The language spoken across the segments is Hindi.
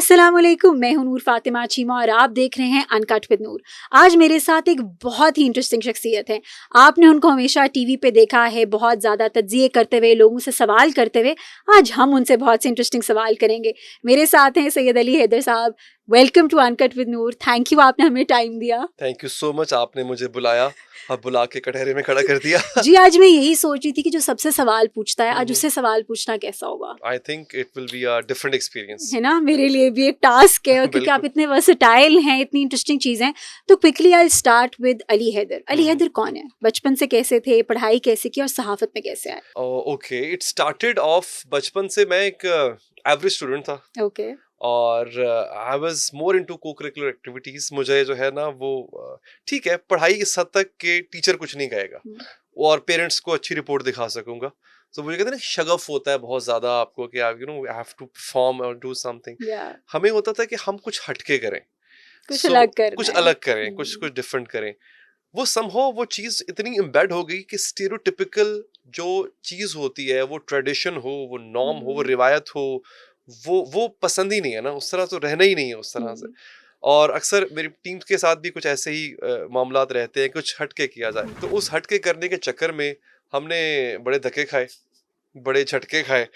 अस्सलाम वालेकुम, मैं हूं नूर फातिमा चीमा और आप देख रहे हैं अनकट विद नूर। आज मेरे साथ एक बहुत ही इंटरेस्टिंग शख्सियत है। आपने उनको हमेशा टीवी पे देखा है, बहुत ज़्यादा तज्ज़िये करते हुए, लोगों से सवाल करते हुए। आज हम उनसे बहुत से इंटरेस्टिंग सवाल करेंगे। मेरे साथ हैं सैयद अली हैदर साहब। Welcome to uncut with Noor. Thank you, आपने हमें टाइम दिया। थैंक यू सो मच, आपने मुझे बुलाया और बुला के कटहरे में खड़ा कर दिया। जी, आज मैं यही सोच रही थी कि जो सबसे सवाल पूछता है, आज उससे सवाल पूछना कैसा होगा। I think it will be a different experience, है ना, मेरे लिए भी एक टास्क है। और क्योंकि आप इतने वर्सेटाइल हैं, इतनी इंटरेस्टिंग चीजें, तो quickly I start with Ali Haider. Ali Haider कौन है? बचपन से कैसे थे, पढ़ाई कैसे की और सहाफत में कैसे आए? ओके, इट स्टार्टेड ऑफ बचपन से मैं एक एवरेज स्टूडेंट था ओके। और आई वाज मोर इनटू को करिकुलर एक्टिविटीज। मुझे जो है ना वो ठीक है, पढ़ाई इस हद तक के टीचर कुछ नहीं कहेगा और पेरेंट्स को अच्छी रिपोर्ट दिखा सकूंगा। तो मुझे कहते हैं ना, शगफ होता है बहुत ज्यादा आपको कि आप हैव टू परफॉर्म और डू समथिंग। हमें होता था कि हम कुछ हटके करें, कुछ अलग करना कुछ है। अलग करें, कुछ कुछ डिफरेंट करें। वो समहाउ वो चीज इतनी इम्बेड हो गई कि स्टीरियोटिपिकल जो चीज होती है, वो ट्रेडिशन हो, वो नॉर्म हो, वो रिवायत हो, वो पसंद ही नहीं है ना। उस तरह तो रहना ही नहीं है उस तरह से। और अक्सर मेरी टीम के साथ भी कुछ ऐसे ही मामलात रहते हैं, कुछ हटके किया जाए। तो उस हटके करने के चक्कर में हमने बड़े धक्के खाए, बड़े झटके खाए।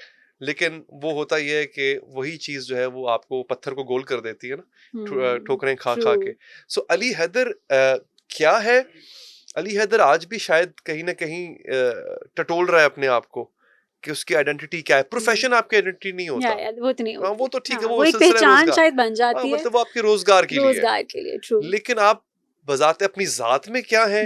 लेकिन वो होता ये है कि वही चीज जो है वो आपको पत्थर को गोल कर देती है ना, ठोकरें खा खा के। सो अली हैदर क्या है? अली हैदर आज भी शायद कहीं ना कहीं टटोल रहा है अपने आप को कि उसकी आइडेंटिटी क्या है। प्रोफेशन आपकी आइडेंटिटी नहीं होता। वो तो नहीं हाँ, होती। वो तो ठीक है, हाँ, वो एक सिलसिला पहचान रोजगार। शायद बन हाँ, जाती है, मतलब वो आपके रोजगार के लिए है। रोजगार के लिए। ट्रू। लेकिन आप बजाते अपनी जात में क्या है,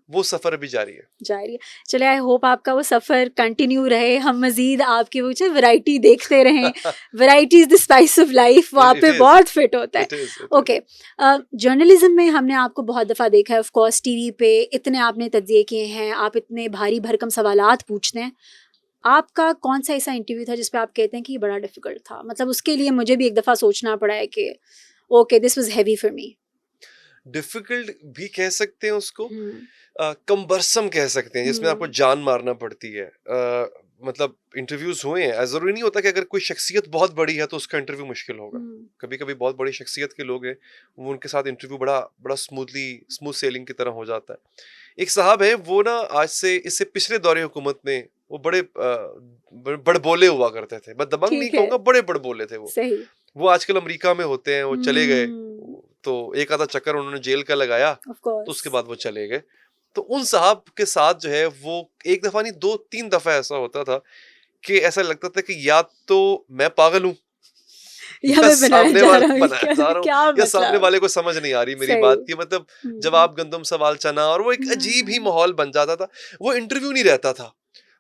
वो सफर भी जारी है। जारी है। चले, आई होप आपका वो सफ़र कंटिन्यू रहे, हम मज़ीद आपकी वो वैरायटी देखते रहें। Variety is the spice of life, वो आप It पे is, बहुत फिट होता है। it is. ओके, जर्नलिज्म में हमने आपको बहुत दफ़ा देखा है। ऑफ कोर्स टीवी पे इतने आपने तज्ज़िये किए हैं, आप इतने भारी भरकम सवालात पूछते हैं। आपका कौन सा ऐसा इंटरव्यू था जिस पे आप कहते हैं कि ये बड़ा डिफिकल्ट था? मतलब उसके लिए मुझे भी एक दफ़ा सोचना पड़ा है कि okay, this was heavy for me. Difficult भी कह सकते हैं उसको, कम्बरसम कह सकते हैं, जिसमें आपको जान मारना पड़ती है। मतलब इंटरव्यूज हुए हैं, जरूरी नहीं होता कि अगर कोई शख्सियत बहुत बड़ी है तो उसका इंटरव्यू मुश्किल होगा। कभी कभी बहुत बड़ी शख्सियत के लोग हैं, वो उनके साथ इंटरव्यू बड़ा बड़ा स्मूथ सेलिंग की तरह हो जाता है। एक साहब है, वो ना आज से इससे पिछले दौरे हुकूमत में वो बड़े बड़बोले हुआ करते थे। मैं दबंग नहीं ठीक है, कहूंगा, बड़े बड़बोले थे वो। सही। वो आजकल अमेरिका में होते हैं, वो चले गए। तो एक आधा चक्कर उन्होंने जेल का लगाया, ऑफ तो उसके कोर्स। बाद वो चले गए। तो उन साहब के साथ जो है वो एक दफा नहीं, दो तीन दफा ऐसा होता था कि ऐसा लगता था कि या तो मैं पागल हूं, या या मैं बनाया सामने जा वाला रहा हूँ बनाया क्या? जा रहा हूँ, क्या या सामने मतलब? वाले को समझ नहीं आ रही मेरी सही। बात की। मतलब जब आप गंदम सवाल चना, और वो एक अजीब ही माहौल बन जाता था। वो इंटरव्यू नहीं रहता था,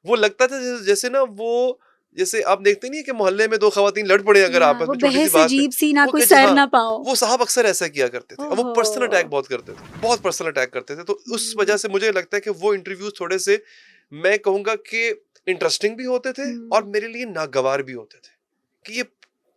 वो लगता था जैसे ना वो, जैसे आप देखते नहीं है कि मोहल्ले में दो खवातीन लड़ पड़े अगर आपस वो में छोटी सी बहस बात पे। अजीब सी, ना वो कोई कहे जी सर हाँ, ना पाओ। वो साहब अक्सर ऐसा किया करते थे। अब वो ओहो। पर्सनल अटैक बहुत करते थे, बहुत पर्सनल अटैक करते थे। तो उस वजह से मुझे लगता है कि वो इंटरव्यूज थोड़े से, मैं कहूंगा कि इंटरेस्टिंग भी होते थे और मेरे लिए नागवार भी होते थे कि ये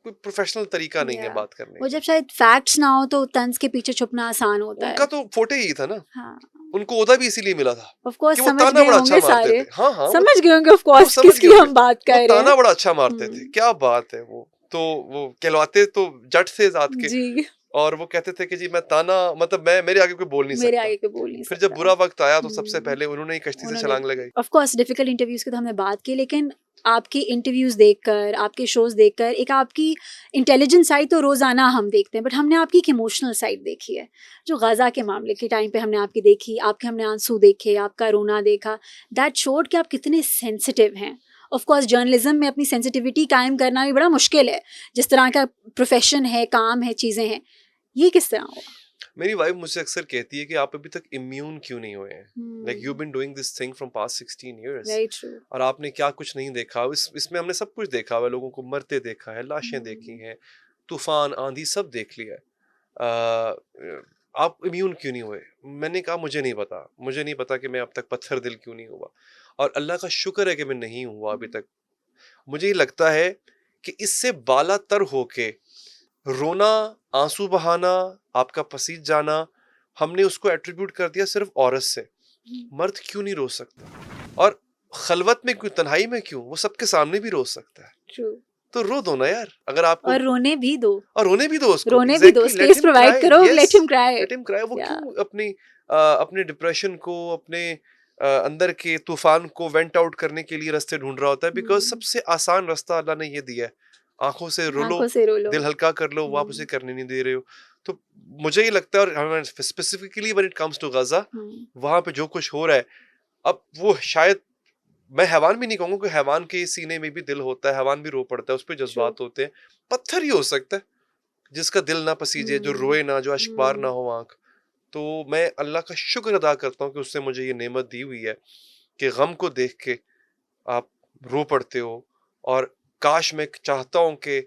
कोई प्रोफेशनल तरीका नहीं है बात करने वो का। जब शायद फैक्ट्स ना हो तो तंज के पीछे छुपना आसान होता उनका है। तो फोटे ही था ना, हाँ, उनको ओहदा भी इसीलिए मिला था ऑफ कोर्स कि वो समझ ताना गए बड़ा अच्छा होंगे मारते सारे। थे। हाँ हाँ, समझ गए होंगे ऑफ वो कोर्स समझ गए किसकी होंगे। हम बात वो कर रहे ताना हैं। बड़ा अच्छा मारते थे, क्या बात है वो। तो वो कहलवाते तो जट थे जात के, जी, और वो कहते थे कि जी मैं ताना, मतलब मैं मेरे आगे कोई बोल नहीं मेरे सकता। आगे कोई बोल नहीं फिर जब सकता। बुरा वक्त आया तो सबसे पहले उन्होंने ही कश्ती से उन्होंने, छलांग लगाई। ऑफ कोर्स डिफिकल्ट इंटरव्यूज की तो हमने बात की, लेकिन आपकी इंटरव्यूज देखकर, आपके शोज देखकर, एक आपकी इंटेलिजेंट साइड तो रोजाना हम देखते हैं, बट हमने आपकी एक इमोशनल साइड देखी है। जो गाजा के मामले के टाइम पे हमने आपकी देखी, आपके हमने आंसू देखे, आपका रोना देखा। दैट शोड कि आप कितने सेंसिटिव हैं। ऑफ कोर्स जर्नलिज्म में अपनी सेंसिटिविटी कायम करना भी बड़ा मुश्किल है, जिस तरह का प्रोफेशन है, काम है, चीज़ें हैं। ये किस तरह हुआ? मेरी वाइफ मुझसे अक्सर कहती है कि आप अभी तक इम्यून क्यों नहीं हुए हैं। Like you been doing this thing from past 16 years, very true. और आपने क्या कुछ नहीं देखा। इसमें हमने सब कुछ देखा हुआ है, लोगों को मरते देखा है, लाशें देखी हैं, तूफान आंधी सब देख लिया है। आप इम्यून क्यों नहीं हुए? मैंने कहा मुझे नहीं पता, मुझे नहीं पता कि मैं अब तक पत्थर दिल क्यों नहीं हुआ, और अल्लाह का शुक्र है कि मैं नहीं हुआ अभी तक। मुझे ये लगता है कि इससे बालातर होके रोना, आंसू बहाना, आपका पसीज जाना, हमने उसको एट्रीब्यूट कर दिया सिर्फ औरत से। मर्द क्यों नहीं रो सकता? और खलवत में क्यों, तन्हाई में क्यों? वो सबके सामने भी रो सकता है। ट्रू। तो रो दो ना यार, अगर आपको, और रोने भी दो, और रोने भी दो उसको, रोने भी दो, exactly, let space him provide cry, करो, yes, let him cry. let him cry। वो या क्यों अपने डिप्रेशन को, अपने अंदर के तूफान को वेंट आउट करने के लिए रास्ते ढूंढ रहा होता है, बिकॉज सबसे आसान रास्ता अल्लाह ने ये दिया है, आंखों से रो लो, आंखों से रो लो। दिल हल्का कर लो, वो आप उसे करने नहीं दे रहे हो। तो मुझे ये लगता है, और specifically when it comes to Gaza, वहां पे जो कुछ हो रहा है, अब वो शायद, मैं हैवान भी नहीं कहूंगा कि हैवान के सीने में भी दिल होता है, हैवान भी रो पड़ता है, उस पर जज्बात होते हैं, पत्थर ही हो सकता है जिसका दिल ना पसीजे, जो रोए ना, जो अश्कबार ना हो आंख। तो मैं अल्लाह का शुक्र अदा करता हूँ कि उसने मुझे ये नेमत दी हुई है कि गम को देख के आप रो पड़ते हो। और काश मैं चाहता हूँ कि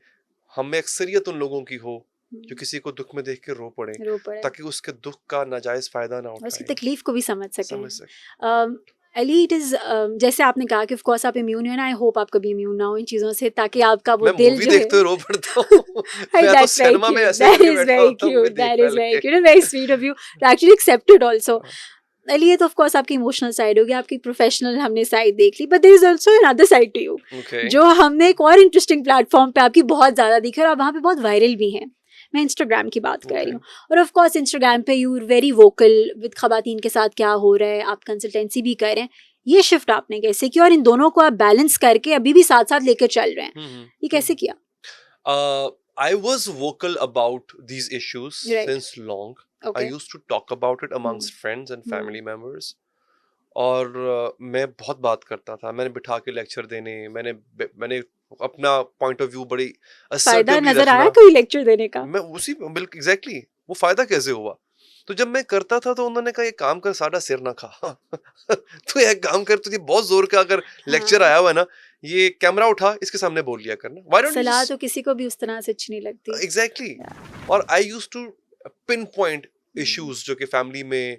हम में अक्सरियत उन लोगों की हो जो किसी को दुख में देख के रो पड़े, ताकि उसके दुख का नाजायज फायदा ना उठाए, उसकी तकलीफ को भी समझ समझ सकें। सके। अली, इट इज़ जैसे आपने कहा कि ऑफ कोर्स आप इम्यून हो ना, आई होप आप कभी इम्यून ना हो इन चीज़ों से, ताकि आपका वो मैं दिल मूवी जो है देखते हुए रो पड़ता हूँ। मैं तो दैट्स वेरी सिनेमा में क्यूट, ऐसे दैट करके इज़ बैठा वेरी होता हूँ, क्यूट, देख दैट ना इज़ वेरी लगे। Cute, very sweet of you to actually accept it also. Ali, ये तो ऑफ कोर्स आपकी इमोशनल साइड होगी, आपकी प्रोफेशनल हमने साइड देख ली, but there is also another side to you, Okay. जो हमने एक और इंटरेस्टिंग प्लेटफॉर्म पे आपकी बहुत ज़्यादा दिखी और आप वहाँ पे बहुत वायरल भी हैं। मैं इंस्टाग्राम की बात कर रही हूँ। और ऑफ कोर्स इंस्टाग्राम पे you are very vocal with खवातीन के साथ क्या हो रहा है, आप कंसल्टेंसी भी कर रहे हैं। ये शिफ्ट आपने कैसे की, और इन दोनों को आप बैलेंस करके अभी भी साथ साथ लेकर चल रहे हैं, ये कैसे किया? I was vocal about these issues Right. since long. I Okay. used to talk about it amongst friends and family members. और मैं बहुत बात करता था, मैंने बिठा के लेक्चर देने, मैंने अपना पॉइंट ऑफ व्यू बड़ी फायदा assertively नजर आया रखना। कोई लेक्चर देने का? मैं उसी बिल्कुल एग्जैक्टली, वो फायदा कैसे हुआ? तो जब मैं करता था तो उन्होंने कहा, एक काम कर, सारा सिर ना खा। तो एक काम कर, तुझे बहुत जोर का अगर लेक्चर हाँ, आया हुआ है ना, ये कैमरा उठा, इसके सामने बोल लिया करना। व्हाई डोंट यू सलाह जस्ट, तो किसी को भी उस तरह से अच्छी नहीं लगती। एग्जैक्टली। और I used to pinpoint issues जो कि फैमिली में,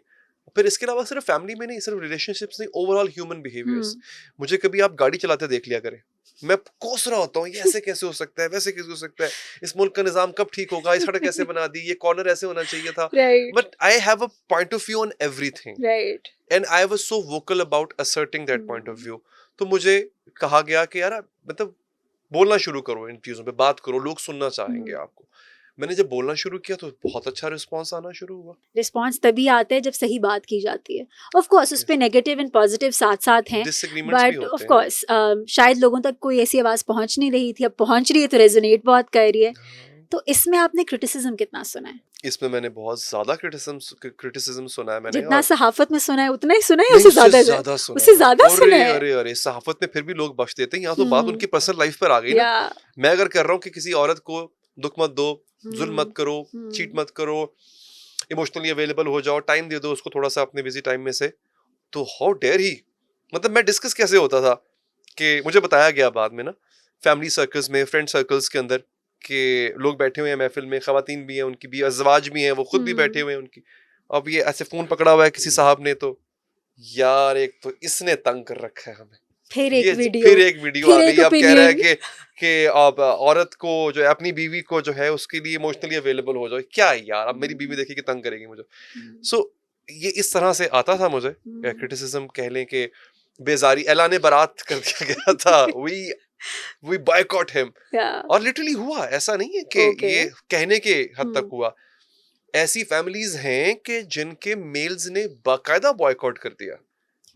फिर इसके अलावा सिर्फ फैमिली में नहीं, सिर्फ रिलेशनशिप्स नहीं, ओवरऑल ह्यूमन बिहेवियर्स। मुझे कभी आप गाड़ी चलाते देख लिया करें, मैं कोस रहा होता हूँ, ये ऐसे कैसे हो सकता है, वैसे कैसे हो सकता है, इस मुल्क का निजाम कब ठीक होगा, इस सड़क कैसे बना दी, ये कॉर्नर ऐसे होना चाहिए था। Right, but I have a point of view on everything, right. And I was so vocal about asserting that point of view. तो मुझे कहा गया कि यार, मतलब बोलना शुरू करो, इन चीजों पे बात करो, लोग सुनना चाहेंगे आपको। मैंने जब बोलना शुरू किया तो बहुत अच्छा रिस्पॉन्स आना शुरू हुआ। रिस्पॉन्स तभी आता है जब सही बात की जाती है। ऑफ कोर्स उस पे नेगेटिव एंड पॉजिटिव साथ साथ हैं, डिसएग्रीमेंट्स भी बट ऑफ होते हैं। कोर्स शायद लोगों तक कोई ऐसी आवाज़ पहुंच नहीं रही थी, अब पहुंच रही है तो रेजोनेट बहुत कर रही है। तो इसमें आपने क्रिटिसिज्म कितना सुना है? इसमें मैंने बहुत ज्यादा क्रिटिसिज्म सुना है मैंने। जितना और सहाफत में सुना है उतना ही सुना है, नहीं, उससे उससे ज्यादा ज्यादा सुना उससे है। ज्यादा सुना अरे है? अरे अरे, सहाफत में फिर भी लोग बख्श देते हैं, यहाँ तो बात उनकी पर्सनल लाइफ पर आ गई ना। या मैं अगर कर रहा हूँ कि किसी औरत को दुख मत दो, जुल्म मत करो, चीट मत करो, इमोशनली अवेलेबल हो जाओ, टाइम दे दो उसको थोड़ा सा अपने बिजी टाइम में से, तो हाउ डेयर ही। मतलब मैं डिस्कस कैसे होता था कि मुझे बताया गया बाद में ना, फैमिली सर्कल्स में, फ्रेंड सर्कल्स के अंदर, कि लोग बैठे हुए हैं महफिल में, खवातीन भी हैं, उनकी भी अज़वाज भी हैं, वो खुद भी बैठे हुए हैं उनकी, अब ये ऐसे फोन पकड़ा हुआ है किसी साहब ने, तो यार एक तो इसने तंग कर रखा है हमें, फिर ये एक वीडियो, फिर एक वीडियो आ फिर गई, एक अब कह रहा है ओपिनियन। कि अब औरत को जो है, अपनी बीवी को जो है, उसके लिए इमोशनली अवेलेबल हो जाओ। क्या यार, अब मेरी बीवी देखी कि तंग करेगी मुझे। सो ये इस तरह से आता था मुझे क्रिटिसिज्म, कह लें कि बेजारी, ऐलान बारात कर दिया गया था। We boycott him. और लिटरली हुआ, ऐसा नहीं है कि ये कहने के हद तक हुआ। ऐसी फैमिलीज हैं कि जिनके मेल्स ने बाकायदा बॉयकॉट कर दिया,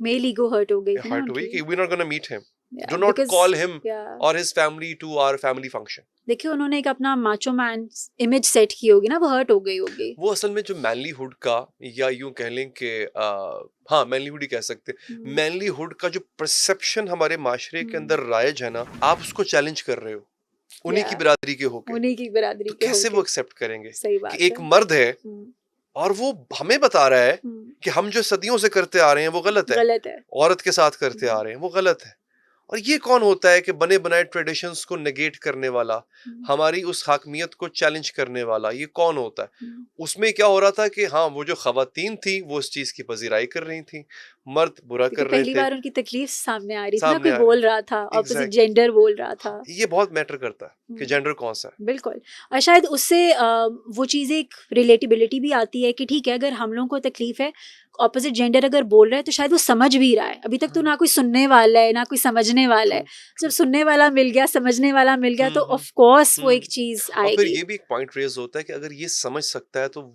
मेल ईगो हर्ट हो गई थी ना हर्ट हुई कि we not gonna meet him, Yeah, do not because- call him yeah. और his family to our family function. देखिए उन्होंने एक अपना माचो मैन इमेज सेट की होगी ना, वो हर्ट हो गई होगी। वो असल में जो मैनलीहुड का, या यूं कह लें कि हाँ, मैनलीहुड ही कह सकते हैं, मैनलीहुड का जो परसेप्शन हमारे माशरे के अंदर राइज है ना, आप उसको चैलेंज कर रहे हो उन्हीं की बिरादरी के होके, उन्हीं की बिरादरी तो के कैसे होके। वो एक्सेप्ट करेंगे सही बात कि एक है। मर्द है और वो हमें बता रहा है कि हम जो सदियों से करते आ रहे हैं वो गलत है, गलत है। औरत के साथ करते आ रहे हैं वो गलत है। और ये कौन होता है कि बने बनाए ट्रेडिशंस को नेगेट करने वाला, हमारी उस हाकमियत को चैलेंज करने वाला, ये कौन होता है? उसमें क्या हो रहा था कि हाँ, वो जो खवातीन थी वो इस चीज की पजीराई कर रही थी, मर्द बुरा क्योंकि कर रहे पहली थे, बार उनकी तकलीफ सामने आ रही थी ना, सामने कोई आ बोल रहा था, ऑपोजिट एग्जैक्ट जेंडर बोल रहा था। ये बहुत मैटर करता है कि हम्म, जेंडर कौन सा है। बिल्कुल। और शायद उससे वो चीज़ एक रिलेटिबिलिटी भी आती है कि ठीक है, अगर हम लोगों को तकलीफ है, ऑपोजिट जेंडर अगर बोल रहा है तो शायद वो समझ भी रहा है। अभी तक तो ना कोई सुनने वाला है ना कोई समझने वाला है। ट्रू जब सुनने वाला मिल गया, समझने वाला मिल गया, तो हम्म ऑफ कोर्स वो हम्म एक चीज़ और फिर आएगी। ये भी एक पॉइंट रेज होता है कि अगर ये समझ सकता है तो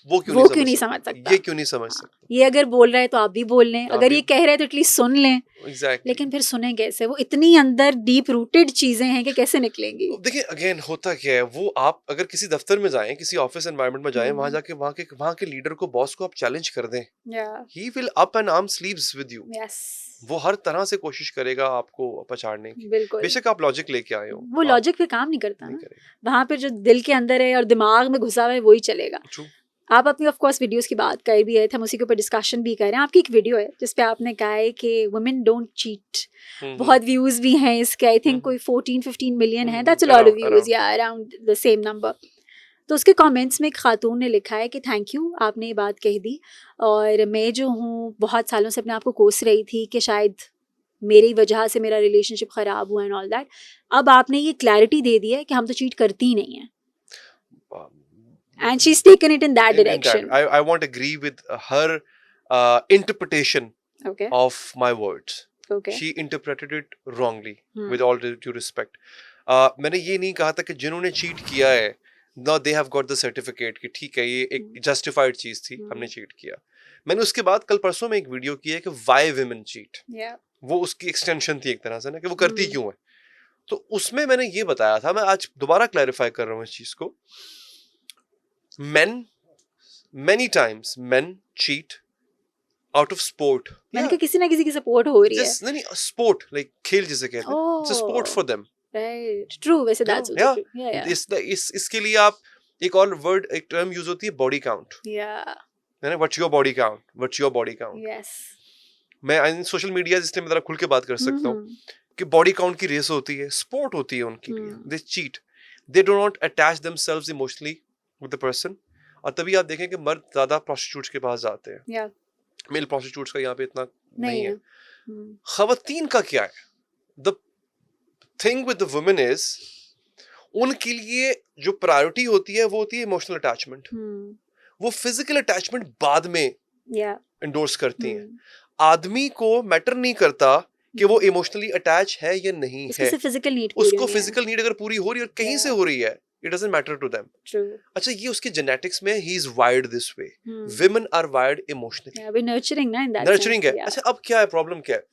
वो क्यों नहीं वो क्यों समझ नहीं सकता, समझ सकता? ये क्यों नहीं समझ हाँ, सकता। ये अगर बोल रहा है तो आप भी बोल लें, आप अगर भी ये कह रहा है तो एटलीस्ट सुन लें। एग्जैक्टली लेकिन फिर सुने कैसे? वो इतनी अंदर डीप रूटेड चीजें हैं कि कैसे निकलेंगी? देखिए अगेन होता क्या है, वो आप अगर किसी दफ्तर में जाएं, किसी ऑफिस एनवायरनमेंट में जाएं, वहां हम्म, जाके वहां के लीडर को, बॉस को आप चैलेंज कर दें, या he will up and arm sleeves with you. Yes, वो हर तरह से कोशिश करेगा आपको पछाड़ने की, बिल्कुल। बेशक आप लॉजिक लेके आए हो, वो आप लॉजिक पे काम नहीं करता नहीं ना। करेगा। वहां पर जो दिल के अंदर है और दिमाग में घुसा हुआ है वही चलेगा। ट्रू आप अपनी ऑफ कोर्स वीडियोस की बात कर भी रहे थे, हम उसी के ऊपर डिस्कशन भी कर रहे हैं। आपकी एक वीडियो है जिस पे आपने कहा है कि वुमेन डोंट चीट। हम्म बहुत व्यूज भी हैं इसके, आई थिंक हम्म कोई 14-15 मिलियन है, that's a lot of around views, around या अराउंड द सेम नंबर। तो उसके कमेंट्स में एक खातून ने लिखा है कि थैंक यू, आपने ये बात कह दी, और मैं जो हूँ बहुत सालों से अपने आप को कोस रही थी कि शायद मेरी वजह से मेरा रिलेशनशिप ख़राब हुआ एंड ऑल दैट। अब आपने ये क्लैरिटी दे दी है कि हम तो चीट करती ही नहीं हैं, and she is taken it in that in that direction. I won't agree with her interpretation okay, of my words. Okay, She interpreted it wrongly, with all due respect. मैंने ये नहीं कहा था कि जिन्होंने चीट किया है ना they have got the certificate कि ठीक है ये एक जस्टिफाइड चीज थी, हमने चीट किया। मैंने उसके बाद कल परसों में एक वीडियो की है कि वाई विमेन चीट, या वो उसकी एक्सटेंशन थी एक तरह से ना कि वो करती क्यों है। तो उसमें मैंने ये बताया था, मैं आज दोबारा क्लैरिफाई कर रहा हूँ इस चीज को। men many times men cheat out of sport, मैंने yeah, कहा किसी ना किसी की सपोर्ट हो रही है। just नहीं sport like खेल जिसे कहते हैं, it's a sport oh for them, right, true, वैसे you know, that's also yeah, true, या इसके लिए आप एक और वर्ड, एक टर्म यूज होती है बॉडी काउंट, या है ना, what's your body count, what's your body count. Yes, मैं सोशल मीडिया इसलिए मैं जरा खुल के बात कर सकता हूँ कि बॉडी काउंट की रेस होती है, स्पोर्ट होती है उनके लिए, they cheat, they do not attach themselves emotionally with the person. और तभी आप देखें कि मर्द ज्यादा प्रोस्टिट्यूट्स के पास जाते हैं, या मेल प्रोस्टिट्यूट्स का यहाँ पे इतना नहीं नहीं है। है। खवातीन का क्या है, the thing with the women is उनके लिए जो प्रायोरिटी होती है वो होती है इमोशनल अटैचमेंट, वो फिजिकल अटैचमेंट बाद में या इंडोर्स करती हैं। आदमी को मैटर नहीं करता कि वो इमोशनली अटैच है या नहीं उसकी है, सिर्फ फिजिकल नीड पूरी उसको होनी है। फिजिकल नीड अगर पूरी हो रही है और कहीं से Yeah. हो रही है, it doesn't matter to them. True, अच्छा ये उसके जेनेटिक्स में, he is wired this way, women are wired emotionally, या वी नर्चरिंग ना इन दैट नर्चरिंग है। सेंस। अच्छा अब क्या है, प्रॉब्लम क्या है,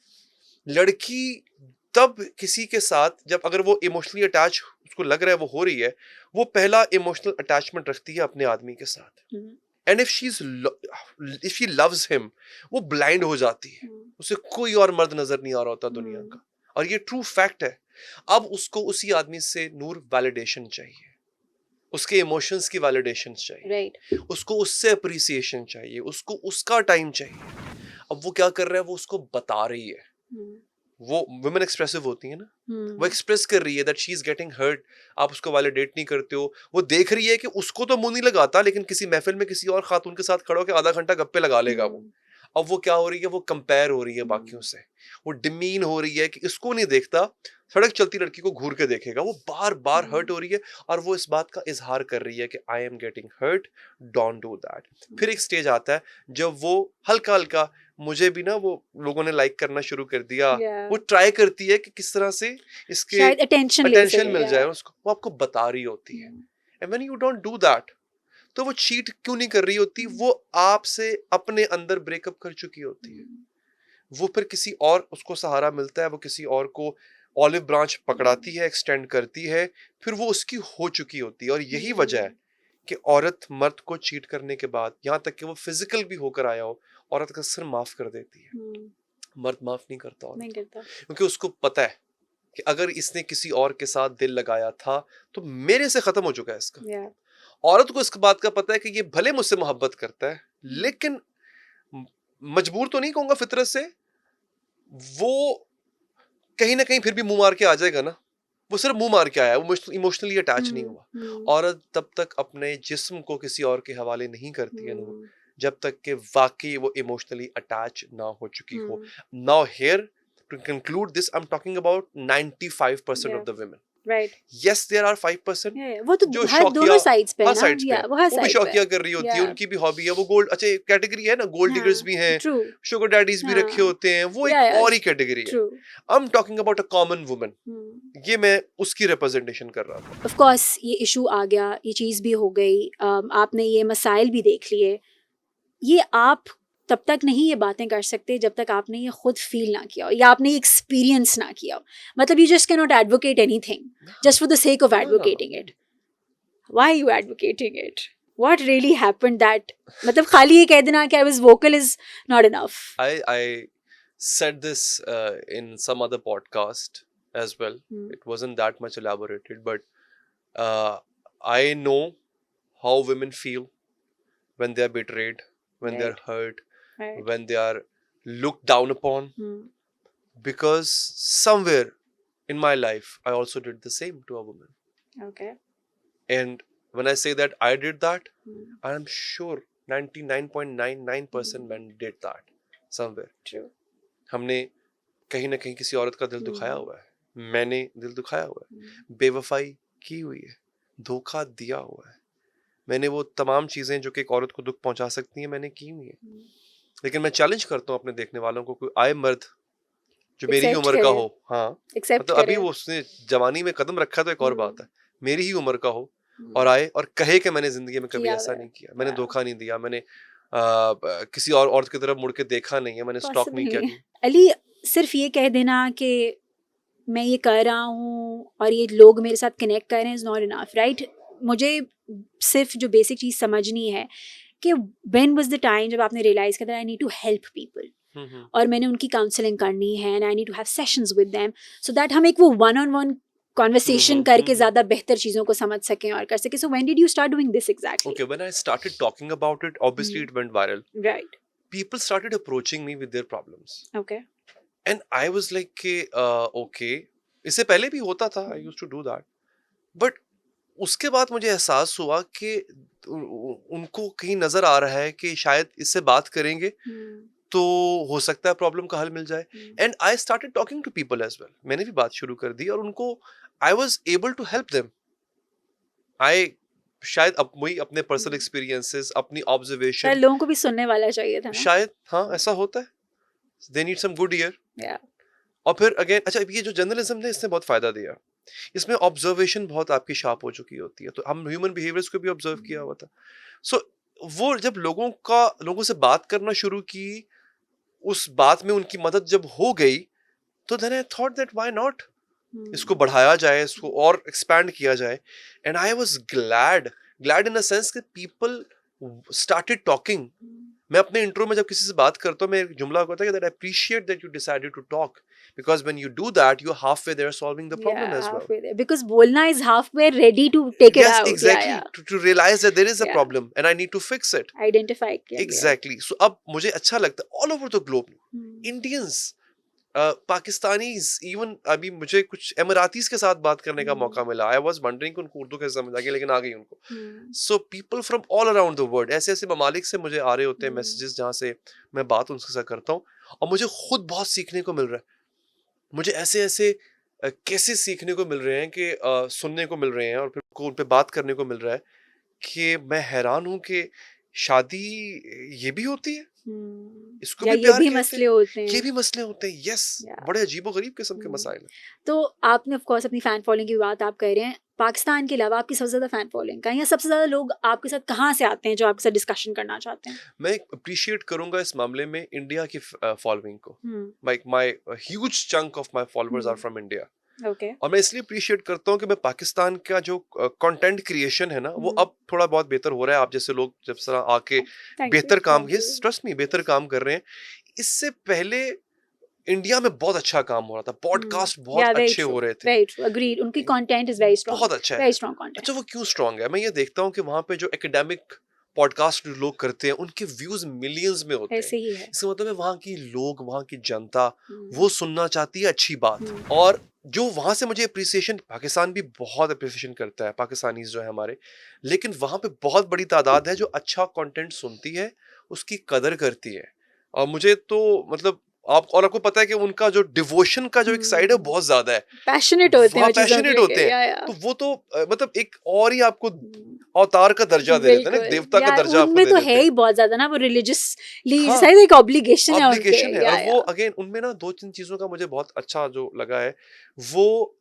लड़की तब किसी के साथ जब अगर वो इमोशनली अटैच उसको लग रहा है वो हो रही है, वो पहला इमोशनल अटैचमेंट रखती है अपने आदमी के साथ, and if she loves him वो ब्लाइंड हो जाती है, उसे कोई और मर्द नजर नहीं आ रहा होता दुनिया का, और ये ट्रू फैक्ट है। अब उसको उसी आदमी से नूर वैलिडेशन चाहिए, उसके इमोशंस की वैलिडेशन चाहिए, राइट, उसको उससे अप्रिसिएशन चाहिए, उसको उसका टाइम चाहिए। अब वो क्या कर रहा है, वो उसको बता रही है, वो वुमेन एक्सप्रेसिव होती है ना, वो एक्सप्रेस कर रही है that she is getting hurt, आप उसको वैलिडेट नहीं करते हो। वो देख रही है कि उसको तो मुंह नहीं लगाता, लेकिन किसी महफिल में किसी और खातून के साथ खड़ा होकर आधा घंटा गप्पे लगा लेगा वो। अब वो क्या हो रही है, वो कंपेयर हो रही है बाकियों से, वो डिमीन हो रही है कि इसको नहीं देखता, सड़क चलती लड़की को घूर के देखेगा, वो बार बार हर्ट हो रही है, और वो इस बात का इजहार कर रही है कि I am getting hurt, don't do that. फिर एक स्टेज आता है जब वो हल्का हल्का, मुझे भी ना वो लोगों ने लाइक करना शुरू कर दिया, वो ट्राई करती है कि किस तरह से इसके शायद अटेंशन मिल जाए उसको, वो आपको बता रही होती है। And when you don't do that, तो वो चीट क्यों नहीं कर रही होती, वो आपसे अपने अंदर ब्रेकअप कर चुकी होती है, वो फिर किसी और उसको सहारा मिलता है, वो किसी और को ऑलिव ब्रांच पकड़ाती है, एक्सटेंड करती है, फिर वो उसकी हो चुकी होती है। और यही वजह है कि औरत मर्द को चीट करने के बाद, यहाँ तक कि वो फिजिकल भी होकर आया हो, औरत का सर माफ कर देती है, मर्द माफ नहीं करता औरत, नहीं करता, क्योंकि उसको पता है कि अगर इसने किसी और के साथ दिल लगाया था तो मेरे से खत्म हो चुका है इसका। औरत को इस बात का पता है कि ये भले मुझसे मोहब्बत करता है, लेकिन मजबूर तो नहीं कहूंगा, फितरत से वो कहीं ना कहीं फिर भी मुंह मार के आ जाएगा ना। वो सिर्फ मुंह मार के आया, वो इमोशनली अटैच नहीं हुआ। औरत तब तक अपने जिस्म को किसी और के हवाले नहीं करती है, जब तक कि वाकई वो इमोशनली अटैच ना हो चुकी हो. Hmm. Now here, to conclude this, I'm talking about 95% Yeah. of the women. Right. Yes, there are 5% Yeah, yeah. वो तो जो हर शौकिया दोनों साइड्स पे हर है ना. साइड्स पे Yeah, है, वो हर वो भी साइड पे शौकिया है. कर रही होती है, Yeah. उनकी भी हॉबी है, वो गोल्ड. अच्छा, कैटेगरी है ना, गोल्ड हाँ, डिगर्स भी हैं, true. शुगर डैडीज भी रखे हाँ. होते हैं, वो Yeah, एक yeah. और ही कैटेगरी है. True. I'm talking about a common woman. ये मैं उसकी रिप्रेजेंटेशन कर रहा था. ऑफ कोर्स ये इशू आ गया, ये चीज़ भी हो गई, आपने ये मसाइल भी देख लिए. ये आप तब तक नहीं ये बातें कर सकते जब तक आपने ये खुद फील ना किया हो या आपने ये एक्सपीरियंस ना किया हो. मतलब you just can not advocate anything just for the sake of No, no, no. Advocating it. Why you advocating it? What really happened that, मतलब खाली ये कह देना कि I was vocal is not enough. I said this in some other podcast as well. It wasn't that much elaborated, but I know how women feel when they are betrayed, when they are Right. hurt, Right. when they are looked down upon. Hmm. Because somewhere in my life, I also did the same to a woman. Okay. And when I say that I did that, Hmm. I am sure 99.99% men did that somewhere. True. हमने कहीं ना कहीं किसी औरत का दिल दुखाया हुआ है. मैंने दिल दुखाया हुआ है, Hmm. बेवफाई की हुई है, धोखा दिया हुआ है. मैंने वो तमाम चीजें जो कि एक औरत को दुख पहुंचा सकती हैं, मैंने की हुई है. Hmm. लेकिन मैं चैलेंज करता हूँ अपने देखने वालों को, कोई आए मर्द जो मेरी ही Accept उम्र का करे. हो. हाँ, Accept मतलब अभी करे. वो उसने जवानी में कदम रखा तो एक और बात है. मेरी ही उम्र का हो Hmm. और आए और कहे कि मैंने जिंदगी में कभी किया ऐसा हुआ है. नहीं किया, मैंने Yeah. धोखा नहीं दिया, मैंने किसी और औरत की तरफ मुड़ के देखा नहीं है, मैंने स्टॉक Possible नहीं किया. नहीं है. अली, सिर्फ ये कह देना कि मैं ये कर रहा हूँ और ये लोग मेरे साथ कनेक्ट कर रहे हैं इज़ नॉट इनफ, राइट? मुझे सिर्फ जो बेसिक चीज़ समझनी है कि व्हेन वाज द टाइम जब आपने रियलाइज़ किया that I need to help people और मैंने उनकी काउंसलिंग करनी है and I need to have sessions with them so that हम एक वो वन ऑन वन कॉन्वर्सेशन करके ज़्यादा बेहतर चीज़ों को समझ सकें और कर सकें. So when did you start doing this exactly? Okay, when I started talking about it, obviously it went viral. Right. People started approaching me with their problems. Okay. And I was like, okay, इससे पहले भी होता था, I used to do that. But उसके बाद मुझे एहसास हुआ कि उनको कहीं नजर आ रहा है कि शायद इससे बात करेंगे तो हो सकता है प्रॉब्लम का हल मिल जाए. And I started talking to people as well. मैंने भी बात शुरू कर दी और उनको I was able to help them. I शायद वही अपने पर्सनल एक्सपीरियंसेस, अपनी शायद ऑब्जर्वेशन, लोगों को भी सुनने वाला चाहिए था ना. शायद हाँ ऐसा होता है. They need some good ear. Yeah. और फिर अगेन, अच्छा ये जो जर्नलिज्म ने इसने बहुत फायदा दिया. इसमें ऑब्जर्वेशन बहुत आपकी शार्प हो चुकी होती है, तो हम ह्यूमन बिहेवियर्स को भी ऑब्जर्व किया हुआ था. सो वो जब लोगों से बात करना शुरू की, उस बात में उनकी मदद जब हो गई, तो then I thought that why not, इसको बढ़ाया जाए, इसको और एक्सपैंड किया जाए. And I was glad in a sense कि पीपल स्टार्टेड टॉकिंग. मैं अपने इंट्रो में जब किसी से बात करता हूँ, मैं एक जुमला होता है कि that I appreciate that you decided to talk, because when you do that you are halfway there solving the problem as well. halfway there. Because बोलना is halfway ready to take it Yes, out. exactly. Yeah. To realize that there is a Yeah. problem and I need to fix it. Identify किया गया. Exactly. So अब मुझे अच्छा लगता है all over the globe. Indians, Pakistanis, even अभी मुझे कुछ एमिरातीज के साथ बात करने का मौका मिला. आई वाज वंडरिंग उनको उर्दू कैसे समझ आ गई, लेकिन आ गई उनको. So people from all around the world, ऐसे ऐसे ममालिक से मुझे आ रहे होते हैं मैसेजेस जहाँ से मैं बात उनके साथ करता हूँ, और मुझे खुद बहुत सीखने को मिल रहा है. मुझे ऐसे ऐसे कैसे सीखने को मिल रहे हैं कि सुनने को मिल रहे हैं और फिर उन पे बात करने को मिल रहा है कि मैं हैरान हूँ कि शादी ये भी होती है, इसको या भी ये प्यार भी कहते मसले हैं, होते हैं. ये भी मसले होते हैं. Yes, Yeah. बड़े अजीबोगरीब किस्म के मसाइल हैं. तो आपने ऑफ कोर्स अपनी फैन फॉलोइंग की बात आप कर रहे हैं, पाकिस्तान के अलावा आपकी सबसे ज्यादा फैन फॉलोइंग का या सबसे ज्यादा लोग आपके साथ कहाँ से आते हैं जो आपके साथ डिस्कशन करना चाहते हैं? मैं अप्रिशिएट करूंगा इस मामले में इंडिया की फॉलोइंग को. Hmm. My huge chunk of my followers are from India. Okay. और मैं इसलिए अप्रिशिएट करता हूँ कि मैं पाकिस्तान का जो कंटेंट क्रिएशन है ना, वो अब थोड़ा बहुत बेहतर हो रहा है. आप जैसे लोग जब तरह आके बेहतर काम, यस ट्रस्ट मी, बेहतर काम कर रहे हैं. इससे पहले इंडिया में बहुत अच्छा काम हो रहा था, पॉडकास्ट बहुत अच्छे हो रहे थे. Very true, agreed. उनकी कंटेंट इज वेरी स्ट्रांग, बहुत अच्छा है. Very strong content. अच्छा, वो क्यों स्ट्रांग है? मैं ये देखता हूँ कि वहाँ पे जो एकेडमिक पॉडकास्ट जो लोग करते हैं उनके व्यूज मिलियंस में होते ऐसे हैं। ही है। इसका मतलब है वहाँ की लोग, वहाँ की जनता हम्म, वो सुनना चाहती है अच्छी बात। हम्म, और जो वहाँ से मुझे अप्रिसिएशन, पाकिस्तान भी बहुत अप्रिसिएशन करता है, पाकिस्तानीज जो है हमारे, लेकिन वहाँ पे बहुत बड़ी तादाद है जो अच्छा कंटेंट सुनती है, उसकी कदर करती है। और मुझे तो मतलब आपको पता है कि उनका जो डिवोशन का जो एक साइड है वो बहुत ज्यादा है, पैशनेट होते हैं वहाँ वो चीजों को पैशनेट लेके, होते हैं। या तो वो तो मतलब एक और ही आपको हम्म, अवतार का दर्जा दे देते हैं ना, एक बिल्कुल। देवता का या दर्जा आपको उनमें दे तो देते है हैं। ही बहुत ज्यादा ना, वो रिलीजियसली हाँ, शायद एक ऑब्लिगेशन है उनपे। ऑब्लिगेशन है। और या वो अगेन उनमें ना 2-3 चीजों का मुझे बहुत अच्छा जो लगा है, वो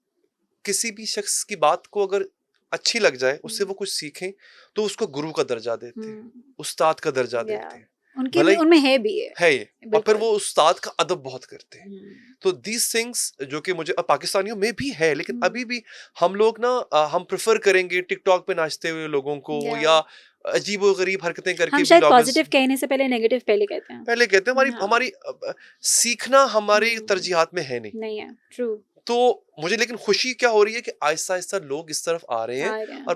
किसी भी शख्स की बात को अगर अच्छी लग जाए, उससे वो कुछ सीखें, तो उसको गुरु का दर्जा देते हैं, उस्ताद का दर्जा या देते हैं। उनके भले में ही उनमें है भी है ये, और फिर बिल्कुल। वो उस्ताद का अदब बहुत करते हैं। हम्म, तो दीज थिंग्स जो कि मुझे पाकिस्तानियों में भी है, लेकिन हम्म, अभी भी हम लोग ना हम प्रेफर करेंगे टिकटॉक पे नाचते हुए लोगों को, या या अजीबो गरीब हरकतें हम करके शायद व्लॉगर्स। पॉजिटिव कहने से पहले नेगेटिव पहले कहते हैं। पहले कहते हैं हमारी हाँ, हमारी सीखना हमारी हम्म, तरजीहात में है नहीं। नहीं है, ट्रू। तो मुझे लेकिन खुशी क्या हो रही है कि आहिस्ता आहिस्ता लोग इस तरफ आ रहे हैं, आ रहे हैं। और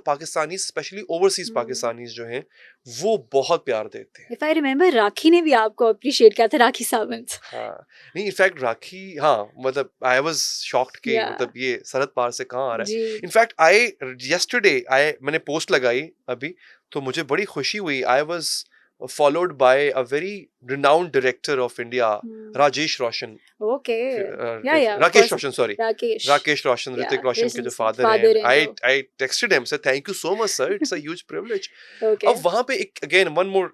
पाकिस्तानी स्पेशली ओवरसीज पाकिस्तानीज जो हैं वो बहुत प्यार देते हैं। इफ आई रिमेम्बर राखी ने भी आपको अप्रिशिएट किया था, राखी सावंत। हाँ, नहीं इनफैक्ट राखी, हाँ मतलब आई वाज शॉक्ड कि या मतलब ये सरहद पार से कहाँ आ रहा जी। है। इनफैक्ट आई यस्टरडे आई मैंने पोस्ट लगाई अभी, तो मुझे बड़ी खुशी हुई। I was followed by a very renowned director of India, Rajesh Roshan, okay. Yeah of Rakesh course. Roshan, sorry, Rakesh. Rakesh Roshan, या ऋतिक रोशन के जो फादर हैं। फादर हैं आई जो। I texted him, said thank you so much sir, it's a huge privilege. Okay. अब वहां पे एक अगेन वन मोर,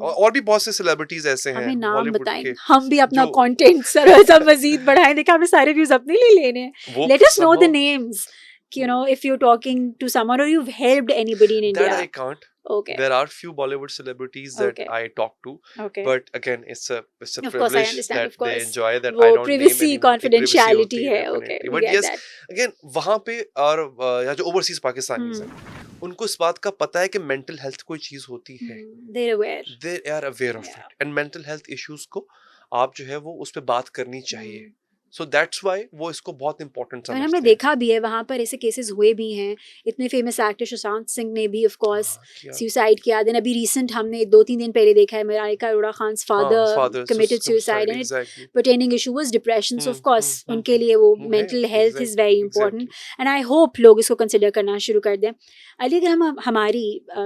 और भी बहुत से सेलिब्रिटीज ऐसे हैं हमें नाम बॉलीवुड बताएं, के हम भी अपना जो कंटेंट सरसा मजीद बढ़ाएं। देखा, हमने सारे व्यूज अपने लिए लेने हैं। वो let us know the somehow names, you know, if you're talking to someone or you've helped anybody in that India. I can't. Okay. There are few Bollywood celebrities that Okay. I talk to, Okay. but again, it's a Of course, I privilege understand. that Of they course. enjoy, that वो I don't name privacy, anyone. एक privacy confidentiality होती है है. Okay, definitely. we But get yes, that. again वहाँ पे और या जो ओवरसीज पाकिस्तानीज हैं, उनको इस बात का पता है कि मेंटल हेल्थ कोई चीज होती है। They're aware. They are aware of Yeah. it, and mental health issues को आप जो है वो उस पे बात करनी चाहिए। हम्म। So that's why वो इसको बहुत important और हमने समझते हैं। देखा भी है वहाँ पर ऐसे केसेस हुए भी हैं। इतने फेमस एक्टर सुशांत सिंह ने भी ऑफ कोर्स हाँ, किया। सुसाइड किया। देन अभी रिसेंट हमने 2-3 दिन पहले देखा है मलाइका अरोड़ा खान्स हाँ, father father committed suicide, suicide and exactly. Pertaining issue was depression. So of course hmm, उनके लिए वो है, mental health is exactly, very important exactly. And I hope लोग इसको कंसिडर करना शुरू कर दें। अली, अगर हम हमारी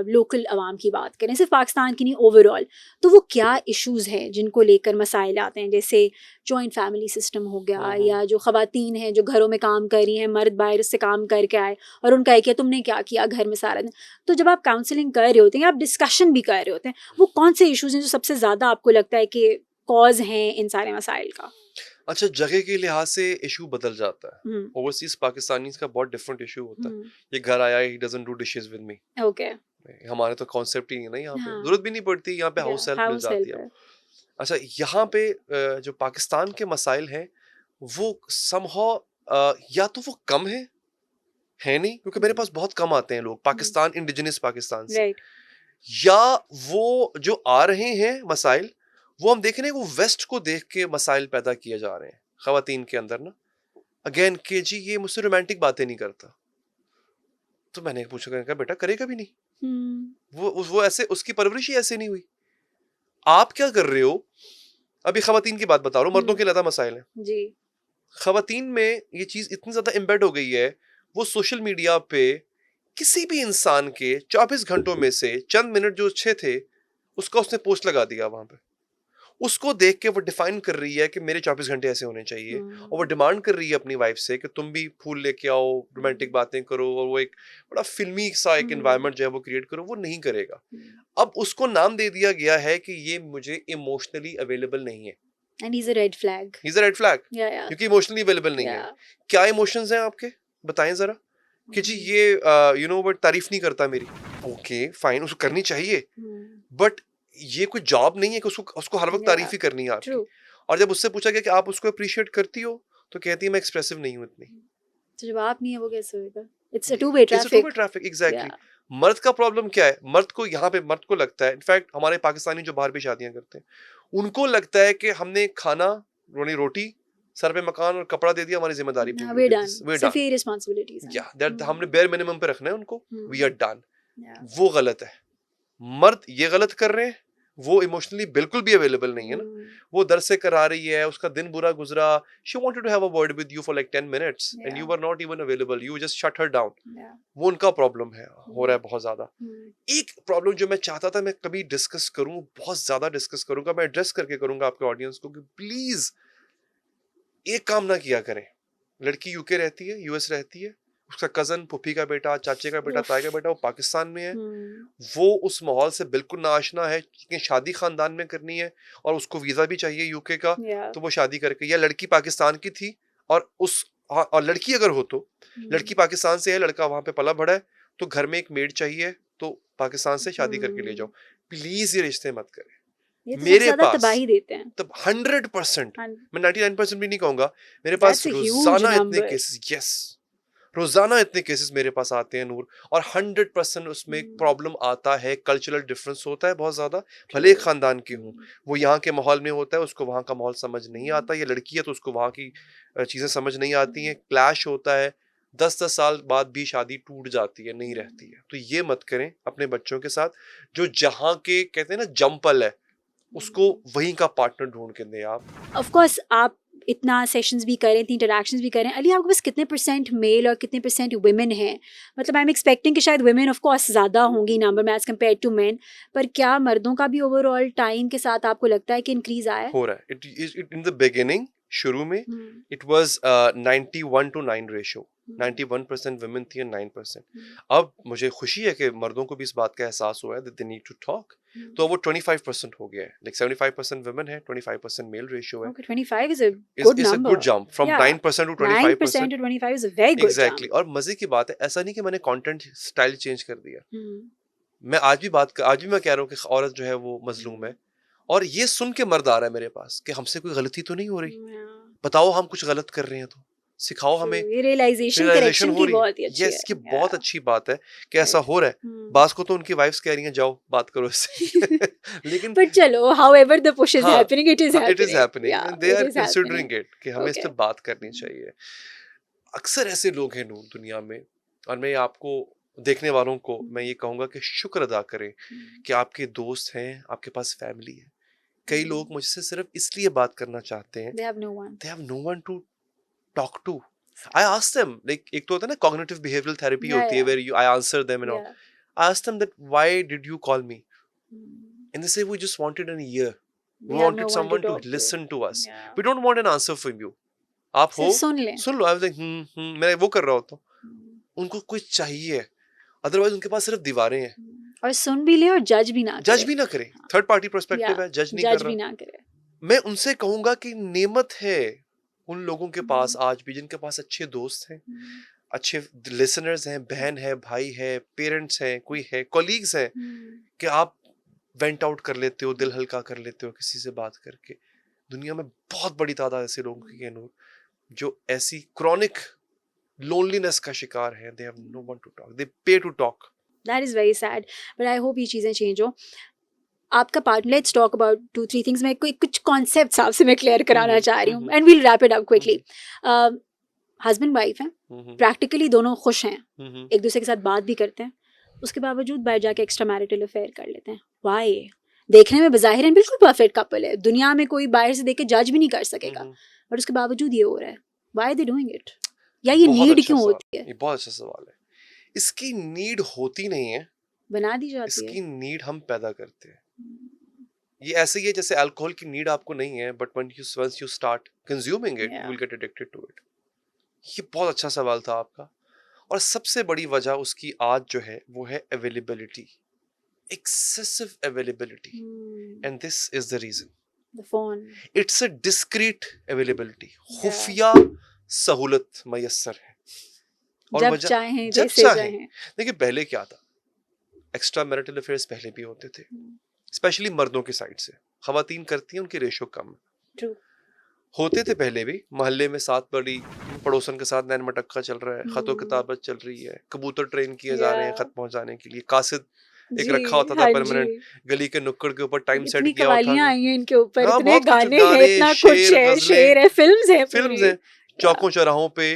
लोकल आवाम की बात करें, सिर्फ पाकिस्तान की नहीं, ओवरऑल, तो वो क्या इश्यूज हैं जिनको लेकर मसाइल आते हैं? जैसे जॉइंट फैमिली सिस्टम हो गया, या जो खवातीन हैं जो घरों में काम कर रही हैं, मर्द बाहर से काम करके आए और उनका है कि तुमने क्या किया घर में सारा दिन। तो जब आप काउंसलिंग कर रहे होते हैं, आप डिस्कशन भी कर रहे होते हैं, वो कौन से इश्यूज हैं जो सबसे ज़्यादा आपको लगता है कि कॉज हैं इन सारे मसाइल का? अच्छा, जगह के लिहाज से इशू बदल जाता है। हम्म, ओवरसीज पाकिस्तानीज का बहुत डिफरेंट इशू होता है। हम्म, ये घर आया, he doesn't do dishes with me. Okay. हमारे तो कॉन्सेप्ट ही है ना, यहाँ पे हाँ, जरूरत भी नहीं पड़ती, यहाँ पे या हाउस हेल्प मिल हाउस जाती है। हेल्पर। अच्छा, यहाँ पे जो पाकिस्तान के मसाइल हैं वो समहाउ या तो वो कम है नहीं, क्योंकि मेरे पास बहुत कम आते हैं लोग पाकिस्तान, इंडिजिनस पाकिस्तान से, राइट। या वो जो आ रहे हैं मसाइल, वो हम देख रहे हैं वो वेस्ट को देख के मसाइल पैदा किए जा रहे हैं खवातीन के अंदर ना। अगेन के जी ये मुझसे रोमांटिक बातें नहीं करता, तो मैंने पूछा, मैंने कहा बेटा करेगा भी नहीं, वो ऐसे, उसकी परवरिश ही ऐसे नहीं हुई। आप क्या कर रहे हो? अभी खवातीन की बात बता रहा हूँ, मर्दों के ज्यादा मसाइल हैं जी। खवातीन में। ये चीज इतनी ज्यादा एम्बेड हो गई है, वो सोशल मीडिया पे किसी भी इंसान के 24 घंटों में से चंद मिनट जो अच्छे थे, उसका उसने पोस्ट लगा दिया वहां पे। उसको देख के वो डिफाइन कर रही है कि मेरे 24 घंटे ऐसे होने चाहिए, और वो डिमांड कर रही है अपनी वाइफ से कि तुम भी फूल लेके आओ, रोमांटिक बातें करो, और वो एक बड़ा फिल्मी सा एक एनवायरनमेंट जो है वो क्रिएट करो। वो नहीं करेगा। अब उसको नाम दे दिया गया है कि ये मुझे इमोशनली अवेलेबल नहीं है। And is a red flag. He is a red flag, या क्योंकि इमोशनली अवेलेबल नहीं है। क्या इमोशंस हैं आपके, बताएं जरा। कि जी ये यू नो बट तारीफ नहीं करता मेरी। ओके फाइन, उसको करनी चाहिए, बट ये कोई जॉब नहीं है कि उसको हर वक्त तारीफ ही करनी है आपकी। और जब उससे पूछा गया कि आप उसको अप्रिशिएट करती हो, तो कहती है मैं एक्सप्रेसिव नहीं हूँ इतनी। तो जब आप नहीं है वो कैसे होगा? It's a two way traffic. Exactly. मर्द का प्रॉब्लम क्या है? मर्द को यहाँ पे मर्द को लगता है, इनफैक्ट हमारे पाकिस्तानी जो बाहर भी शादियां करते हैं, उनको लगता है कि हमने खाना, रोटी, सर पे मकान और कपड़ा दे दिया, हमारी जिम्मेदारी पूरी हो गई, सिर्फ ये रिस्पांसिबिलिटीज हैं। या दैट हमने बेयर मिनिमम पे रखना है उनको, वी आर डन। Yeah. वो गलत है। मर्द ये गलत कर रहे हैं, वो इमोशनली बिल्कुल भी अवेलेबल नहीं है ना, वो दर्द से करा रही है, उसका दिन बुरा गुजरा, she wanted to have a word with you for like 10 minutes and you were not even available, you just shut her down. वो उनका प्रॉब्लम है, हो रहा है बहुत ज्यादा। एक प्रॉब्लम जो मैं चाहता था मैं कभी डिस्कस करूं, बहुत ज्यादा डिस्कस करूंगा, मैं एड्रेस करके करूंगा आपके ऑडियंस को कि प्लीज एक काम ना किया करें। लड़की यूके रहती है, यूएस रहती है, उसका कजन, पुप्पी का बेटा, चाचे का बेटा, ताए का बेटा वो पाकिस्तान में है, वो उस माहौल से बिल्कुल नाआशना है कि शादी खानदान में करनी है और उसको वीजा भी चाहिए यूके का, तो वो शादी करके, या लड़की पाकिस्तान की थी और और लड़की अगर हो तो लड़की पाकिस्तान से है, लड़का वहां पे पला बढ़ा है, तो घर में एक मेड चाहिए, तो पाकिस्तान से शादी करके ले जाओ। प्लीज ये रिश्ते मत करें। ये तो मेरे ज्यादा पास तबाही देते हैं। तब 100%, मैं 99% भी नहीं कहूंगा, मेरे That's पास a huge रोजाना इतने number. केसेस, यस रोजाना इतने केसेस मेरे पास आते हैं नूर, और 100% उसमें एक प्रॉब्लम आता है, कल्चरल डिफरेंस होता है बहुत ज्यादा, भले एक खानदान की हूँ, वो यहाँ के माहौल में होता है, उसको वहाँ का माहौल समझ नहीं आता, ये लड़की है तो उसको वहाँ की चीजें समझ नहीं आती हैं, क्लैश होता है, 10-10 साल बाद भी शादी टूट जाती है, नहीं रहती है। तो ये मत करें अपने बच्चों के साथ, जो जहाँ के कहते हैं ना जंपल है, उसको वहीं का पार्टनर ढूंढ के दें आप। ऑफ कोर्स आप इतना सेशंस भी करें, इतनी इंटरेक्शंस भी करें, अली आपके पास कितने परसेंट मेल और कितने परसेंट वुमेन हैं? मतलब आई एम एक्सपेक्टिंग कि शायद वुमेन ऑफ कोर्स ज़्यादा होंगी नंबर में एज कम्पेयर टू मेन, पर क्या मर्दों का भी ओवरऑल टाइम के साथ आपको लगता है कि इंक्रीज आया है? हो रहा है। इट इन द बिगिनिंग, शुरू में इट वाज 91-9 रेशो, 91% वुमेन थी और 9%। अब मुझे खुशी है कि मर्दों को भी इस बात का एहसास हुआ है that they need to talk, तो वो 25% हो गया है, लाइक 75% वुमेन है, 25% मेल रेशियो है। Okay, 25 is a good It's a number. good jump from Yeah. 9% to 9% 25%। to 25 is a very good Exactly। jump. और मजे की बात है, ऐसा नहीं कि मैंने कंटेंट स्टाइल चेंज कर दिया, Hmm. मैं आज भी मैं कह रहा हूँ कि औरत जो है वो मजलूम है, और ये सुन के मर्द आ रहा है मेरे पास कि हमसे कोई गलती तो नहीं हो रही, Yeah. बताओ हम कुछ गलत कर रहे हैं तो सिखाओ हमें। ये रियलाइजेशन रियलाइजेशन करेक्शन हो की रही है, बहुत ही अच्छी यस है। ये बहुत Yeah. अच्छी बात है कि ऐसा Right. हो रहा है। Hmm. बास को तो उनकी वाइफ्स कह रही हैं जाओ बात करो इससे लेकिन But चलो, however the push is हाँ, happening, it is it is happening. Happening Yeah, and they it are is considering happening. It कि हमें इस पे Okay. बात करनी चाहिए। अक्सर ऐसे लोग हैं नूर दुनिया में, और मैं आपको देखने वालों को मैं ये कहूंगा कि शुक्र अदा करें कि आपके दोस्त हैं, आपके पास फैमिली है। कई लोग मुझसे सिर्फ इसलिए बात करना चाहते हैं, They have no one. they have no one to talk to. I asked them, like एक तो होता है ना cognitive behavioral therapy Yeah, होती है yeah. where I answer them and all. Yeah. I asked them that why did you call me? Hmm. And they say we just wanted an ear. We We have wanted no one someone to to talk to. listen to us. Yeah. We don't want an answer from you. आप हो सिर्फ सुन लें। सुन लो। I was like मैं वो कर रहा होता हूँ। Hmm. उनको कुछ चाहिए, अदरवाइज उनके पास सिर्फ दीवारें हैं। और सुन भी ले और जज भी ना जज करे। भी ना करें, थर्ड पार्टी पर्सपेक्टिव Yeah. है, जज नहीं जज कर भी रहा। ना करे। मैं उनसे कहूंगा कि नेमत है उन लोगों के पास आज भी जिनके पास अच्छे दोस्त हैं, अच्छे लिसनर्स हैं, बहन है, भाई है, पेरेंट्स हैं, कोई है, कॉलीग्स हैं, कि आप वेंट आउट कर लेते हो, दिल हल्का कर लेते हो किसी से बात करके। दुनिया में बहुत बड़ी तादाद ऐसे लोगों की है नूर, जो ऐसी क्रॉनिक लोनलीनेस का शिकार है। They have no one to talk, they pay to talk. That is very sad, but I hope ये चीज़ें चेंज हो। आपका part, let's talk about 2-3 things. मैं कोई कुछ कॉन्सेप्ट्स आपसे मैं क्लियर कराना चाह रही हूँ, and we'll wrap it up quickly. Husband wife हैं, प्रैक्टिकली दोनों खुश हैं, एक दूसरे के साथ बात भी करते हैं, उसके बावजूद बाहर जाके एक्स्ट्रा मैरिटल अफेयर कर लेते हैं। वाई? देखने में बज़ाहिर बिल्कुल परफेक्ट कपल है, दुनिया में कोई बाहर से देख के जज भी नहीं कर सकेगा, बट उसके बावजूद ये हो रहा है। Why they doing it? या ये नीड क्यों होती है? ये बहुत अच्छा सवाल है। इसकी नीड होती नहीं है, बना दी जाती है। इसकी नीड हम पैदा करते हैं। ये ऐसे ही है जैसे अल्कोहल की नीड आपको नहीं है, but once you start consuming it, you will get addicted to it. ये बहुत अच्छा सवाल था आपका, और सबसे बड़ी वजह उसकी आज जो है वो है availability, excessive availability, and this is the reason. The phone. It's a discrete availability. खुफिया सहूलत मयस्सर है, और जब वजह चाहें, जब जैसे चाहें। चाहें। देखिए पहले क्या था, एक्स्ट्रा मैरिटल अफेयर्स पहले भी होते थे, स्पेशली मर्दों की साइड से। खवातीन करती हैं, उनकी रेशो कम है। True. होते थे पहले भी, मोहल्ले में साथ बड़ी पड़ोसन के साथ नैन मटक्का चल रहा है, खतों किताबत चल रही है, कबूतर ट्रेन किए जा रहे हैं खत पहुंचाने के लिए, कासिद एक रखा होता था परमानेंट, गली के नुक्कड़ के ऊपर टाइम सेट किया होता कवालियां था। आई हैं इनके ऊपर, हाँ, इतने बहुत कुछ, गाने हैं, इतना कुछ है, शेर है, फिल्म्स हैं, फिल्म्स हैं, चौकों चौराहों पे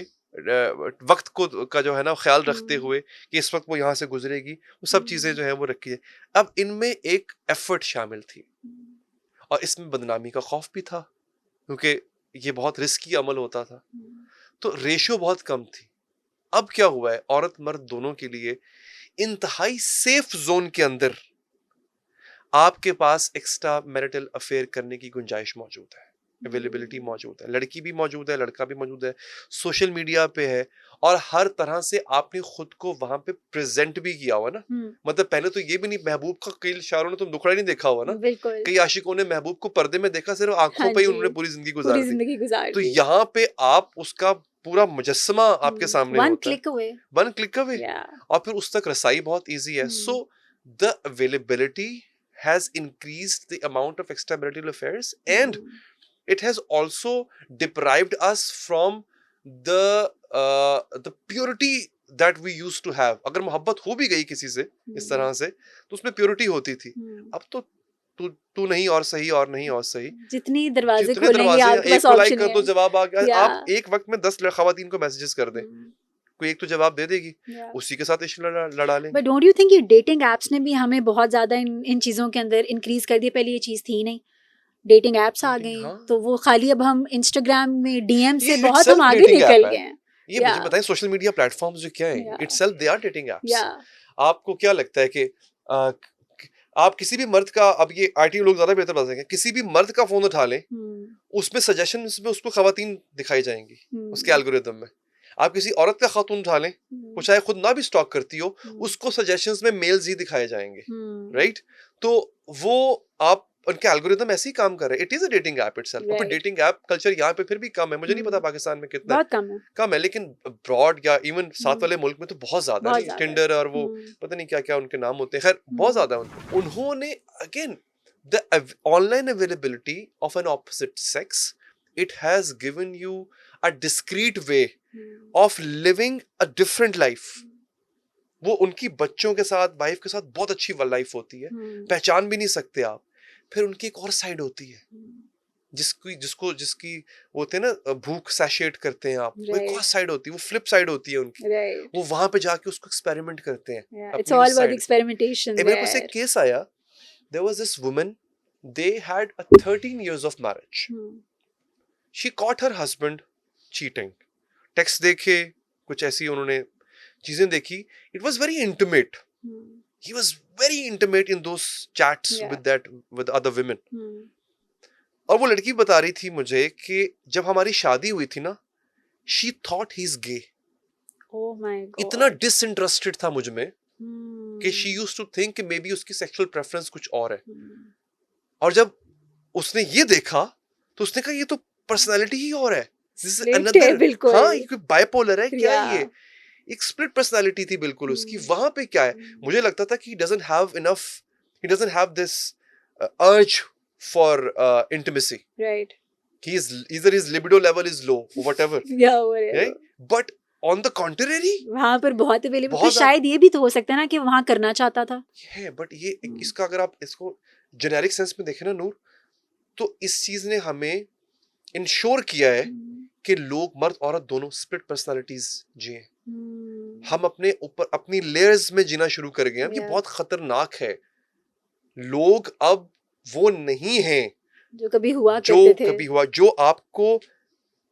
वक्त को का जो है ना ख्याल रखते हम्म, हुए कि इस वक्त वो यहाँ से गुजरेगी, वो सब चीजें जो है वो रखी है। अब इनमें एक एफर्ट शामिल थी और इसमें बदनामी का खौफ भी था, क्योंकि ये बहुत रिस्की अमल होता था, तो रेशियो बहुत कम थी। अब क्या हुआ है, औरत मर्द दोनों के लिए इंतहाई सेफ जोन के अंदर आपके पास एक्स्ट्रा मैरिटल अफेयर करने की गुंजाइश मौजूद है, अवेलेबिलिटी मौजूद है, लड़की भी मौजूद है, लड़का भी मौजूद है, सोशल मीडिया पे है, और हर तरह से आपने खुद को वहां पे प्रेजेंट भी किया हुआ ना। मतलब पहले तो ये भी नहीं, महबूब का कई शायरों ने तुम दुखड़ा नहीं देखा हुआ ना, बिल्कुल, कई आशिकों ने महबूब को पर्दे में देखा, सिर्फ आंखों हाँ पे ही जी, उन्होंने पूरी जिंदगी पूरी गुजार दी। जिंदगी गुजार तो दी। यहाँ पे आप उसका पूरा मुजस्समा आपके सामने वन होता है, click away, one click away, या और फिर उस तक रसाई बहुत इजी है। So the availability has increased the amount of extramarital affairs, and it has also deprived us from the purity that we used to have. अगर मोहब्बत हो भी गई किसी से इस तरह से, तो उसमें प्योरिटी होती थी। अब तो तू नहीं और सही, और नहीं और सही, जितनी दरवाजे जितने खोलेंगे दरवाजे, आपके एक पास को लाइक ऑप्शन कर दो है, जवाब आ गया। या आप एक वक्त में 10 खवातीन को मैसेजेस कर दें, कोई एक तो जवाब दे देगी, उसी के साथ इश्क लड़ा लेंगे। बट डोंट यू थिंक ये डेटिंग एप्स ने भी हमें बहुत ज्यादा इन चीजों के अंदर इंक्रीज कर दिया? पहले ये चीज थी नहीं, डेटिंग एप्स आ गई, हाँ, तो वो खाली अब हम इंस्टाग्राम में डीएम ये से बहुत itself हम आगे dating निकल app गए है। हैं। ये या मुझे बताएं, सोशल मीडिया प्लेटफॉर्म्स जो क्या है, या itself they are dating apps. या आपको क्या लगता है कि आप किसी भी मर्द का, अब ये आईटी लोग ज्यादा बेहतर बता सकेंगे, किसी भी मर्द का फोन उठा लें, उसमें सजेशंस में उसको खवातीन दिखाई जाएंगी उसके एल्गोरिदम में। आप किसी औरत का खातून उठा लें, वो चाहे खुद ना भी स्टॉक करती हो, उसको सजेशंस में मेल्स ही दिखाए जाएंगे, राइट? तो वो आप उनके एल्गोरिदम ऐसे ही काम कर रहे हैं। It is a dating app itself. और डेटिंग ऐप कल्चर यहाँ पे फिर भी कम है, मुझे नहीं पता पाकिस्तान में कितना बहुत कम है, लेकिन ब्रॉड या इवन साथ वाले मुल्क में तो बहुत ज्यादा है। टिंडर और वो पता नहीं क्या क्या उनके नाम होते हैं, खैर बहुत ज्यादा है। उन्होंने again the online availability of an opposite sex, it has given you a discreet way of living a different life. वो उनकी बच्चों के साथ, वाइफ के साथ बहुत अच्छी लाइफ होती है, पहचान भी नहीं सकते आप। फिर उनकी एक और साइड होती है जिसकी वो होते हैं ना, भूख सैशिएट करते हैं आप, वो एक और साइड होती है, वो फ्लिप साइड होती है उनकी, वो वहां पे जाके उसको एक्सपेरिमेंट करते हैं। It's all about experimentation. मेरे पास एक केस आया, there was this woman, they had a 13 years of marriage. She caught her husband cheating. Text देखे, कुछ ऐसी उन्होंने चीजें देखी, इट वाज वेरी इंटिमेट, he was very intimate in those chats with other women. और वो लड़की बता रही थी मुझे कि जब हमारी शादी हुई थी ना, she thought he's gay. Oh my God. इतना डिसइंटरेस्टेड था मुझ में कि she used to think कि मे बी उसकी सेक्सुअल प्रेफरेंस कुछ और है। और जब उसने ये देखा तो उसने कहा ये तो पर्सनालिटी ही और है, दिस इज अनदर, हाँ ये बाइपोलर है क्या, ये एक स्प्लिट पर्सनालिटी थी बिल्कुल उसकी। वहां पे क्या है, मुझे लगता था कि he doesn't have this urge for intimacy. Right. Either his libido level is low or whatever. Yeah, whatever. Right? But on the contrary, वहां पर बहुत अवेलेबल, तो शायद ये भी तो हो सकता है ना कि वहां करना चाहता था। है, बट ये इसका अगर आप इसको जेनेरिक सेंस में देखें ना नूर, तो इस चीज ने हमें इंश्योर किया है कि लोग, मर्द औरत दोनों, स्प्लिट पर्सनालिटीज जिए। हम अपने ऊपर अपनी लेयर्स में जीना शुरू कर गए हैं। ये बहुत खतरनाक है। लोग अब वो नहीं हैं जो कभी हुआ करते थे, जो आपको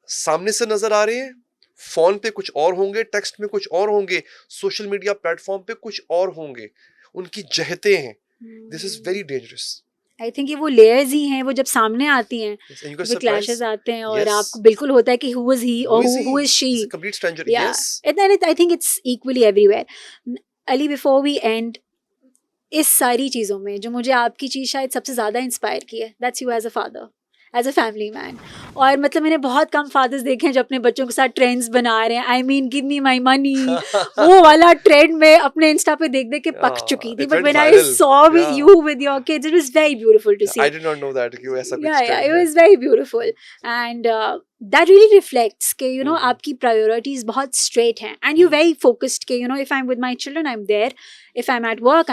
सामने से नजर आ रहे हैं। फोन पे कुछ और होंगे, टेक्स्ट में कुछ और होंगे, सोशल मीडिया प्लेटफॉर्म पे कुछ और होंगे, उनकी जहते हैं। This is very dangerous. I think ये वो लेयर्स ही हैं, वो जब सामने आती हैं, वो क्लैशेस आते हैं, और आपको बिल्कुल होता है कि हु इज ही और who is she, complete stranger. Yes, and I think it's equally everywhere. Ali, before we end, इस सारी चीज़ों में जो मुझे आपकी चीज़ शायद सबसे ज़्यादा इंस्पायर की है, that's you as a father, as a family man. और मतलब मैंने बहुत कम फादर्स देखे हैं जो अपने बच्चों के साथ ट्रेंड्स बना रहे हैं। I mean give me my money, वो वाला ट्रेंड में अपने इंस्टा पे देख देख के पक चुकी थी। But when I saw you with your kids, it was very beautiful to see. I did not know that कि ऐसा कुछ it was very beautiful. And that really reflects कि you know हम्म, आपकी priorities बहुत straight हैं and you're very focused कि you know if I'm with my children I'm there, if I'm at work,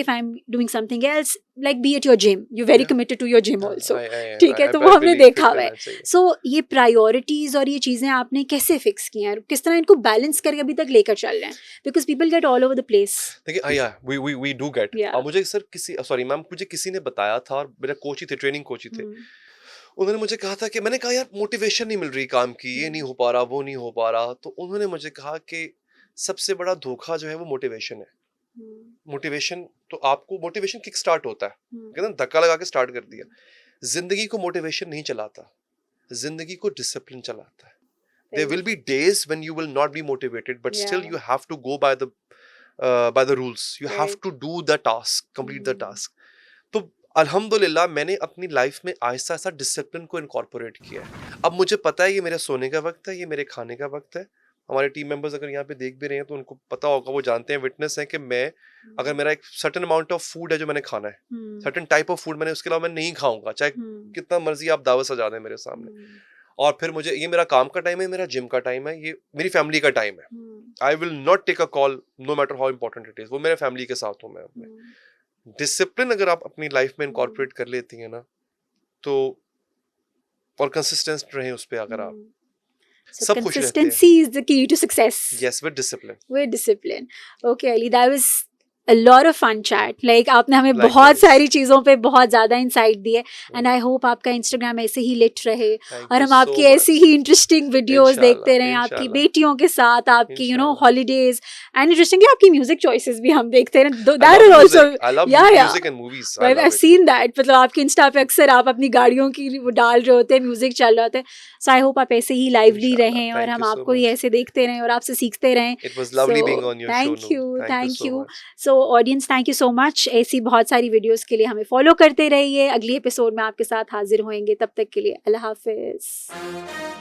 if I'm doing something else, like be at your gym, you're very Yeah. committed to your gym हाँ, also. I ठीक है, तो वो I हमने believe देखा fit हुआ है. रहना चाहिए. So ये priorities और ये चीज़ें आपने कैसे fix की हैं, किस तरह इनको balance करके अभी तक लेकर चल रहे हैं, because people get all over the place. देखिए या we do get. Yeah. और मुझे सर किसी सॉरी मैम मुझे किसी ने बताया था और मेरा कोच ही थे, ट्रेनिंग कोच ही थे. उन्होंने मुझे कहा था कि मैंने कहा यार मोटिवेशन नहीं मिल रही काम की, ये नहीं हो पा रहा, वो नहीं हो पा रहा. तो उन्होंने मुझे कहा कि सबसे बड़ा धोखा जो है वो मोटिवेशन है. मोटिवेशन तो आपको मोटिवेशन किक स्टार्ट होता है, कहते हैं धक्का लगा के स्टार्ट कर दिया. जिंदगी को मोटिवेशन नहीं चलाता, जिंदगी को डिसिप्लिन चलाता है. There will be days when you will not be motivated, but still Yeah. you have to go by the rules. You have Right. to do the task, complete the task. तो अल्हम्दुलिल्लाह मैंने अपनी लाइफ में आहिस्ता आहिस्ता डिसिप्लिन को इनकॉर्पोरेट किया है. अब मुझे पता है ये मेरे सोने का वक्त है, ये मेरे खाने का वक्त है. हमारे टीम मेंबर्स अगर यहाँ पे देख भी रहे हैं तो उनको पता होगा, वो जानते हैं, विटनेस है कि मैं अगर मेरा एक सर्टेन अमाउंट ऑफ फूड है जो मैंने खाना है, सर्टेन टाइप ऑफ फूड मैंने, उसके अलावा मैं नहीं खाऊंगा, चाहे कितना मर्जी आप दावत सजा दें मेरे सामने. और फिर मुझे ये मेरा काम का टाइम है, मेरा जिम का टाइम है, ये मेरी फैमिली का टाइम है. I will not take a call no matter how important it is. वो मेरे फैमिली के साथ हूँ मैं अपने. डिसिप्लिन अगर आप अपनी लाइफ में इनकॉर्पोरेट कर लेती हैं ना, तो और कंसिस्टेंट रहे उस पे, अगर आप So सब खुश रहते हैं. consistency is the key to success. Yes, with discipline. With discipline. Okay, Ali, that was a lot of fun chat. Like आपने हमें Likewise. बहुत सारी चीज़ों पे बहुत ज़्यादा इंसाइट दिए and I hope आपका Instagram ऐसे ही lit रहे Thank और you हम so आपकी much. ऐसी ही इंटरेस्टिंग वीडियोस इंशाल्लाह, देखते रहें आपकी इंशाल्लाह. बेटियों के साथ, आपकी you know इंशाल्लाह. holidays and interestingly आपकी music choices भी हम देखते हैं. I That love is also music. I love yeah. music and movies. I I've love it. seen that. मतलब आपके इंस्टा पे अक्सर आप अपनी गाड़ियों की वो डाल रहे होते हैं, म्यूजिक चल रहा होता है. सो आई होप आप ऐसे ही लाइवली इंशाल्लाह. रहें और Thank हम you so आपको ही much. ऐसे देखते रहें और आपसे सीखते रहें. It was lovely So, being on your show. thank you, Noor. thank so you. much. So audience thank you so much. ऐसी बहुत सारी वीडियोस के लिए हमें फॉलो करते रहिए. अगली एपिसोड में आपके साथ हाजिर होंगे. तब तक के लिए अल्लाह हाफिज.